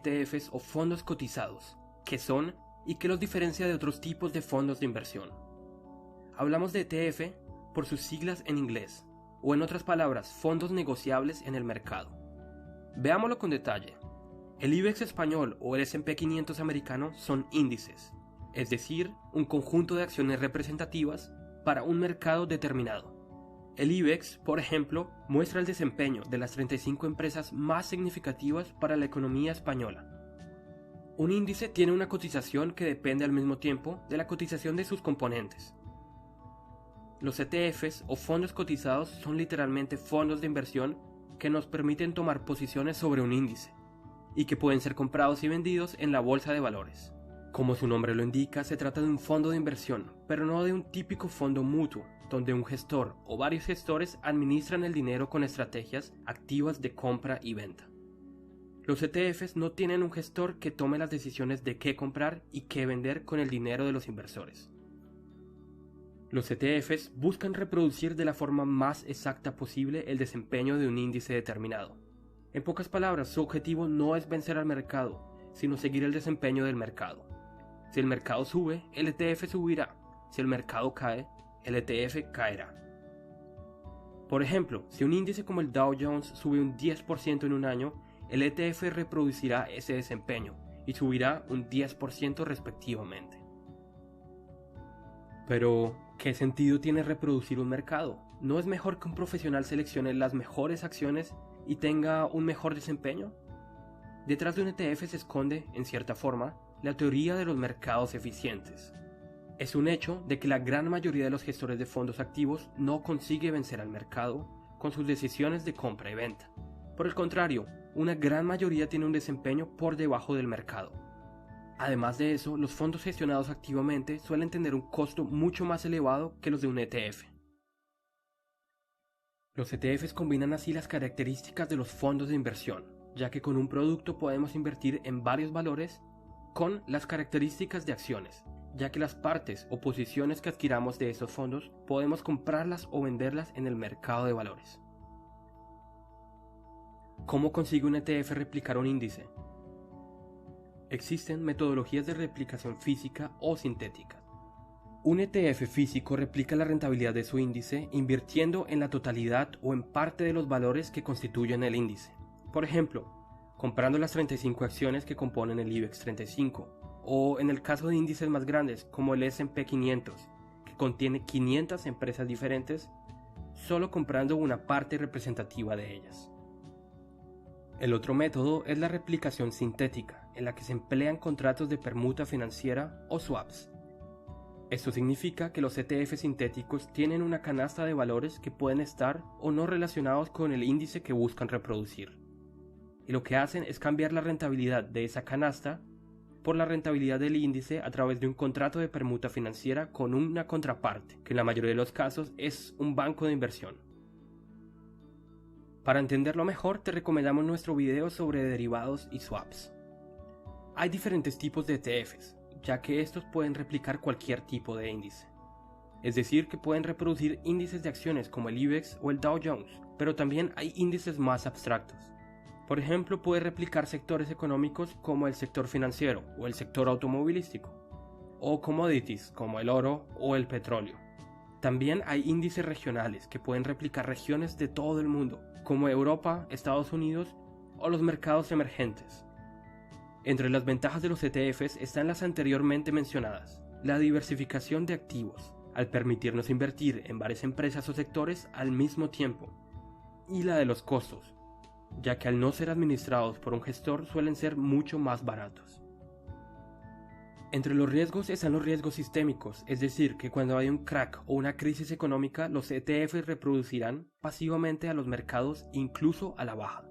ETFs o fondos cotizados, qué son y qué los diferencia de otros tipos de fondos de inversión. Hablamos de ETF por sus siglas en inglés, o en otras palabras, fondos negociables en el mercado. Veámoslo con detalle. El IBEX español o el S&P 500 americano son índices, es decir, un conjunto de acciones representativas para un mercado determinado. El IBEX, por ejemplo, muestra el desempeño de las 35 empresas más significativas para la economía española. Un índice tiene una cotización que depende al mismo tiempo de la cotización de sus componentes. Los ETFs o fondos cotizados son literalmente fondos de inversión que nos permiten tomar posiciones sobre un índice y que pueden ser comprados y vendidos en la bolsa de valores. Como su nombre lo indica, se trata de un fondo de inversión, pero no de un típico fondo mutuo, donde un gestor o varios gestores administran el dinero con estrategias activas de compra y venta. Los ETFs no tienen un gestor que tome las decisiones de qué comprar y qué vender con el dinero de los inversores. Los ETFs buscan reproducir de la forma más exacta posible el desempeño de un índice determinado. En pocas palabras, su objetivo no es vencer al mercado, sino seguir el desempeño del mercado. Si el mercado sube, el ETF subirá. Si el mercado cae, el ETF caerá. Por ejemplo, si un índice como el Dow Jones sube un 10% en un año, el ETF reproducirá ese desempeño y subirá un 10% respectivamente. Pero, ¿qué sentido tiene reproducir un mercado? ¿No es mejor que un profesional seleccione las mejores acciones y tenga un mejor desempeño? Detrás de un ETF se esconde, en cierta forma, la teoría de los mercados eficientes. Es un hecho de que la gran mayoría de los gestores de fondos activos no consigue vencer al mercado con sus decisiones de compra y venta. Por el contrario, una gran mayoría tiene un desempeño por debajo del mercado. Además de eso, los fondos gestionados activamente suelen tener un costo mucho más elevado que los de un ETF. Los ETFs combinan así las características de los fondos de inversión, ya que con un producto podemos invertir en varios valores con las características de acciones, ya que las partes o posiciones que adquiramos de estos fondos podemos comprarlas o venderlas en el mercado de valores. ¿Cómo consigue un ETF replicar un índice? Existen metodologías de replicación física o sintética. Un ETF físico replica la rentabilidad de su índice invirtiendo en la totalidad o en parte de los valores que constituyen el índice. Por ejemplo, comprando las 35 acciones que componen el IBEX 35, o en el caso de índices más grandes como el S&P 500, que contiene 500 empresas diferentes, solo comprando una parte representativa de ellas. El otro método es la replicación sintética, en la que se emplean contratos de permuta financiera o swaps. Esto significa que los ETF sintéticos tienen una canasta de valores que pueden estar o no relacionados con el índice que buscan reproducir. Y lo que hacen es cambiar la rentabilidad de esa canasta por la rentabilidad del índice a través de un contrato de permuta financiera con una contraparte, que en la mayoría de los casos es un banco de inversión. Para entenderlo mejor, te recomendamos nuestro video sobre derivados y swaps. Hay diferentes tipos de ETFs, ya que estos pueden replicar cualquier tipo de índice. Es decir, que pueden reproducir índices de acciones como el IBEX o el Dow Jones, pero también hay índices más abstractos. Por ejemplo, puede replicar sectores económicos como el sector financiero o el sector automovilístico, o commodities como el oro o el petróleo. También hay índices regionales que pueden replicar regiones de todo el mundo, como Europa, Estados Unidos o los mercados emergentes. Entre las ventajas de los ETFs están las anteriormente mencionadas: la diversificación de activos, al permitirnos invertir en varias empresas o sectores al mismo tiempo, y la de los costos, ya que al no ser administrados por un gestor suelen ser mucho más baratos. Entre los riesgos están los riesgos sistémicos, es decir, que cuando hay un crack o una crisis económica, los ETFs reproducirán pasivamente a los mercados incluso a la baja.